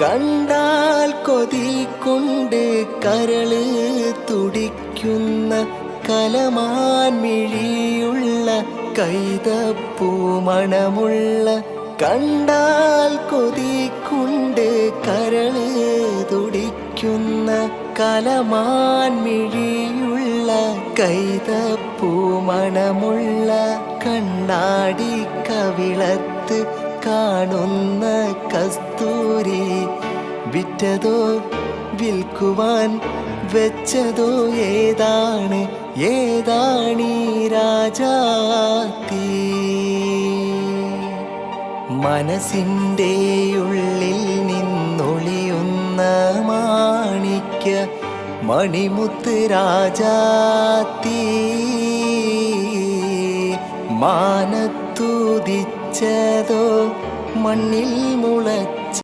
കണ്ടാൽ കൊതികൊണ്ട് കരള് തുടിക്കുന്ന കലമാൻ മിഴിയുള്ള കൈതപ്പൂ മണമുള്ള കണ്ടാൽ കൊതികൊണ്ട് കരള് തുടിക്കുന്ന കലമാൻ മിഴിയുള്ള കൈതപ്പൂ മണമുള്ള കണ്ണാടി കവിളത്ത് കാണുന്ന കസ്തൂരി വിറ്റതോ വിൽക്കുവാൻ വെച്ചതോ ഏതാണീ രാജാത്തി. മനസ്സിൻ്റെ ഉള്ളിൽ നിന്നൊളിയുന്ന മാണിക്യ മണിമുത്ത് രാജാത്തി. മാനത്തുദിച്ചതോ മണ്ണിൽ മുള